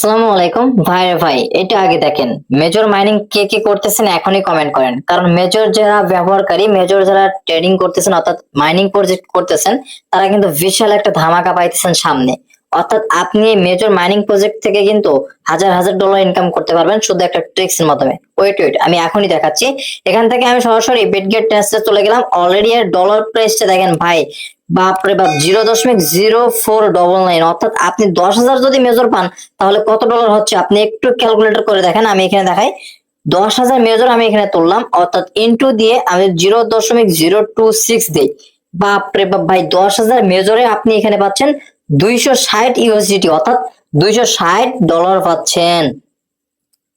আসসালামু আলাইকুম ভাই এটা আগে দেখেন মেজর মাইনিং কে কে করতেছেন এখনই কমেন্ট করেন, কারণ মেজর যারা ব্যবহারকারী, মেজর যারা ট্রেডিং করতেছেন অর্থাৎ মাইনিং প্রজেক্ট করতেছেন, তারা কিন্তু বিশাল একটা ধামাকা পাইতেছেন সামনে। অর্থাৎ আপনি এই মেজর মাইনিং প্রজেক্ট থেকে কিন্তু হাজার হাজার ডলার ইনকাম করতে পারবেন শুধু একটা ট্রিক্স এর মাধ্যমে। ওয়েট আমি এখনই দেখাচ্ছি। এখান থেকে আমি সরাসরি বেটগেট টেস্টে চলে গেলাম। অলরেডি এর ডলার প্রাইসটা দেখেন ভাই, বাপরে বাপ 0.0499। অর্থাৎ আপনি 10,000 যদি মেজর পান তাহলে কত ডলার হচ্ছে আপনি একটু ক্যালকুলেটর করে দেখেন। আমি এখানে দেখাই, 10,000 মেজর আমি এখানে তুললাম, অর্থাৎ ইন্টু দিয়ে আমি 0.026 দিই। বাপরে বাপ ভাই, 10,000 মেজরে আপনি এখানে পাচ্ছেন 260 ইউএসডিটি, অর্থাৎ $260 পাচ্ছেন।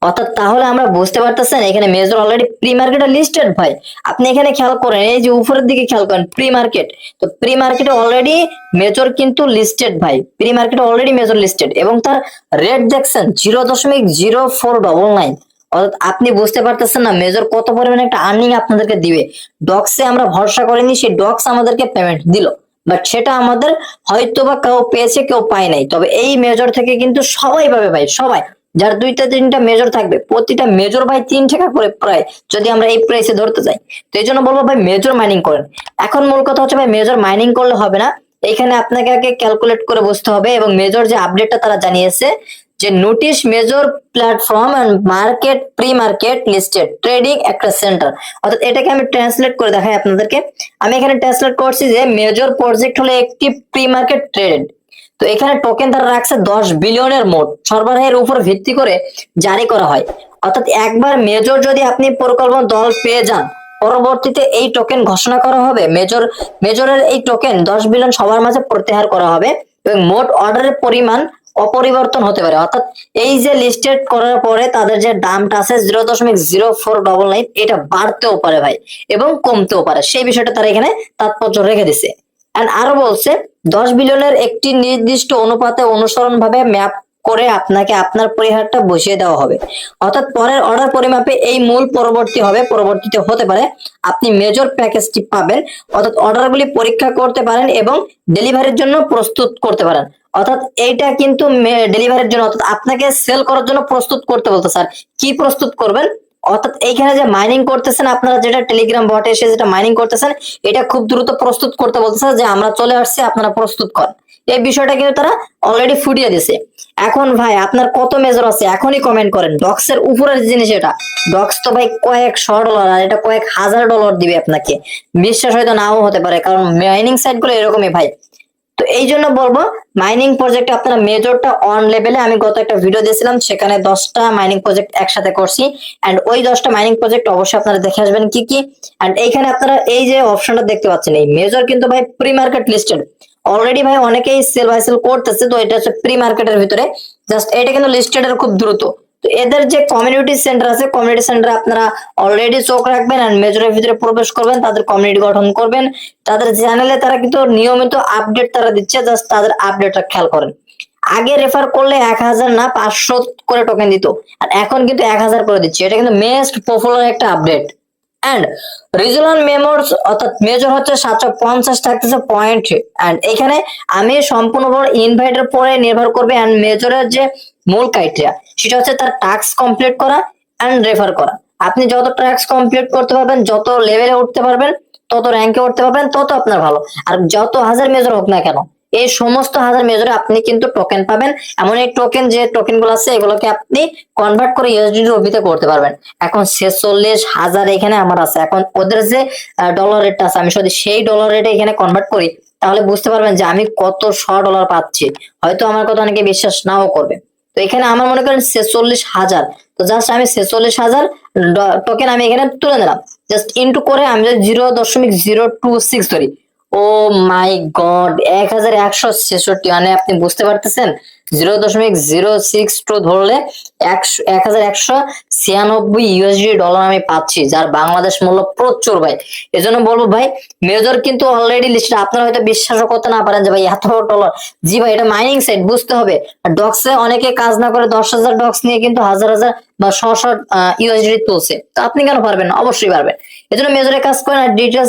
অর্থাৎ তাহলে আমরা বুঝতে পারতেছেন এখানে মেজর অলরেডি প্রি মার্কেটে লিস্টেড ভাই। আপনি এখানে খেয়াল করেন, এই যে উপরের দিকে খেয়াল করেন প্রি মার্কেট, তো প্রি মার্কেটে অলরেডি মেজর কিন্তু লিস্টেড ভাই, প্রি মার্কেটে অলরেডি মেজর লিস্টেড এবং তার রেট দেখছেন 0.0499। অর্থাৎ আপনি বুঝতে পারতেছেন না মেজর কত পরিমাণে একটা আর্নিং আপনাদেরকে দিবে। ডক্সে আমরা ভরসা করিনি, সেই ডক্স আমাদেরকে পেমেন্ট দিল, বাট সেটা আমাদের হয়তো বা কেউ পেয়েছে কেউ পায় নাই, তবে এই মেজর থেকে কিন্তু সবাই পাবে ভাই, সবাই। যার দুইটা তিনটা মেজর থাকবে, প্রতিটা মেজর ভাই 3 টাকা করে প্রায়, যদি আমরা এই প্রাইসে ধরতে যাই। তো এই জন্য বলবো ভাই মেজর মাইনিং করেন। এখন মূল কথা হচ্ছে ভাই মেজর মাইনিং করলে হবে না, এখানে আপনাকে আগে ক্যালকুলেট করে বসতে হবে। এবং মেজর যে আপডেটটা তারা জানিয়েছে যে notice major platform and market pre market listed trading একটা সেন্টার। অর্থাৎ এটাকে আমি ট্রান্সলেট করে দেখাই আপনাদেরকে। আমি এখানে ট্রান্সলেট করছি যে মেজর প্রজেক্ট হলো একটি প্রি মার্কেট ট্রেড। তো এখানে টোকেন তারা রাখছে 10 বিলিয়নের মোট সরবরাহের উপর ভিত্তি করে জারি করা হয়। অর্থাৎ একবার মেজর যদি আপনি পরিকল্পনা দল পেয়ে যান, পরবর্তীতে এই টোকেন ঘোষণা করা হবে। মেজরের এই টোকেন 10 বিলিয়ন সবার মাঝে প্রত্যাহার করা হবে এবং মোট অর্ডারের পরিমাণ অপরিবর্তন হতে পারে। অর্থাৎ এই যে লিস্টেড করার পরে তাদের যে দামটা আছে 0.0499, এটা বাড়তেও পারে ভাই এবং কমতেও পারে, সেই বিষয়টা তারা এখানে তাৎপর্য রেখে দিছে। এন্ড আরো বলছে 10 বিলিয়নের একটি নির্দিষ্ট অনুপাতে অনুসরণ ভাবে ম্যাপ করে আপনাকে আপনার পরিহারটা বসিয়ে দেওয়া হবে। অর্থাৎ পরের অর্ডার পরিমাপে এই মূল পরবর্তীতে হতে পারে আপনি মেজর প্যাকেজটি পাবেন। অর্থাৎ অর্ডারগুলি পরীক্ষা করতে পারেন এবং ডেলিভারির জন্য প্রস্তুত করতে পারেন। অর্থাৎ এইটা কিন্তু ডেলিভারির জন্য, অর্থাৎ আপনাকে সেল করার জন্য প্রস্তুত করতে বলতে স্যার কি প্রস্তুত করবেন। অর্থাৎ এইখানে যে মাইনিং করতেছেন আপনারা, যেটা টেলিগ্রাম বটে এসে যেটা মাইনিং করতেছেন, এটা খুব দ্রুত প্রস্তুত করতে বলতেছে যে আমরা চলে আসছি আপনারা প্রস্তুত করেন। এই বিষয়টা কিন্তু তারা অলরেডি ফুটিয়ে দিছে। এখন ভাই আপনার কত মেজর আছে এখনই কমেন্ট করেন। ডক্সের উপরের জিনিস এটা, ডক্স তো ভাই $কয়েকশো আর এটা কয়েক হাজার ডলার দিবে আপনাকে। বিশ্বাস হয়তো নাও হতে পারে, কারণ মাইনিং সাইট গুলো এরকমই ভাই। তো এই জন্য বলবো মাইনিং প্রজেক্টে আপনারা মেজরটা অন লেভেলে, আমি গত একটা ভিডিও দিয়েছিলাম সেখানে 10টা মাইনিং প্রজেক্ট একসাথে করছি। এন্ড ওই 10টা মাইনিং প্রজেক্ট অবশ্যই আপনারা দেখে আসবেন কি কি। এন্ড এইখানে আপনারা এই যে অপশনটা দেখতে পাচ্ছেন, এই মেজর কিন্তু ভাই প্রি মার্কেট লিস্টেড অলরেডি ভাই, অনেকেই সেল বাই সেল করতেছে। তো এটা হচ্ছে প্রি মার্কেটের ভিতরে, জাস্ট এটা কিন্তু লিস্টেড এর খুব দ্রুত। তো এদের যে কমিউনিটি সেন্টার আছে, কমিউনিটি সেন্টারে আপনারা অলরেডি চোখ রাখবেন আর মেজরের ভিতরে প্রবেশ করবেন, তাদের কমিউনিটি গঠন করবেন। তাদের চ্যানেলে তারা কিন্তু নিয়মিত আপডেট তারা দিচ্ছে, জাস্ট তাদের আপডেটটা খেয়াল করেন। আগে রেফার করলে 1000 না 500 করে টোকেন দিত, আর এখন কিন্তু 1000 করে দিচ্ছে। এটা কিন্তু মোস্ট পপুলার একটা আপডেট। এন্ড রিজনাল মেমোরস অর্থাৎ মেজর হচ্ছে 750 থাকতেছে পয়েন্ট। এন্ড এখানে আমি সম্পূর্ণ ইনভাইটের পরে নির্ভর করবে। এন্ড মেজরের যে মূল ক্রাইটেরিয়া সেটা হচ্ছে তার টাস্ক কমপ্লিট করা এন্ড রেফার করা। আপনি যত টাস্ক কমপ্লিট করতে পারবেন, যত লেভেলে উঠতে পারবেন, তত র্যাঙ্কে উঠতে পারবেন, তত আপনার ভালো। আর যত হাজার মেজর হোক না কেন, এই সমস্ত হাজার মেজরে আপনি কিন্তু টোকেন পাবেন। এমন এই টোকেন যে টোকেন গুলো আছে এগুলোকে আপনি কনভার্ট করে ইউএসডি রুপিতে করতে পারবেন। এখন 46,000 এখানে আমার আছে। এখন ওদের যে ডলার রেটটা আছে, আমি যদি সেই ডলার রেটে এখানে কনভার্ট করি তাহলে বুঝতে পারবেন যে আমি কত $100 পাচ্ছি। হয়তো আমার কথা অনেকে বিশ্বাস নাও করবে। তো এখানে আমার মনে করেন 46,000, তো জাস্ট আমি 46,000 টোকেন আমি এখানে তুলে নিলাম। জাস্ট ইন্টু করে আমি যদি 0.026 ধরি, ও মাই গড 1166, মানে আপনি বুঝতে পারতেছেন 0.062 ধরলে 1196 ইউএসডি ডলার আমি পাচ্ছি, যার বাংলাদেশ মূল্য প্রচুর ভাই। এজন্য বলবো ভাই মেজর কিন্তু অলরেডি লিস্টেড। আপনারা হয়তো বিশ্বাসও করতে না পারেন যে ভাই এত ডলার, জি ভাই এটা মাইনিং সাইট, বুঝতে হবে। ডক্সে অনেকে কাজ না করে 10,000 ডক্স নিয়ে কিন্তু হাজার হাজার বা 100 ইউএসডি তুলছে। তো আপনি কেন পারবেন না? অবশ্যই পারবেন। এজন্য মেজরে কাজ করেন আর ডিটেলস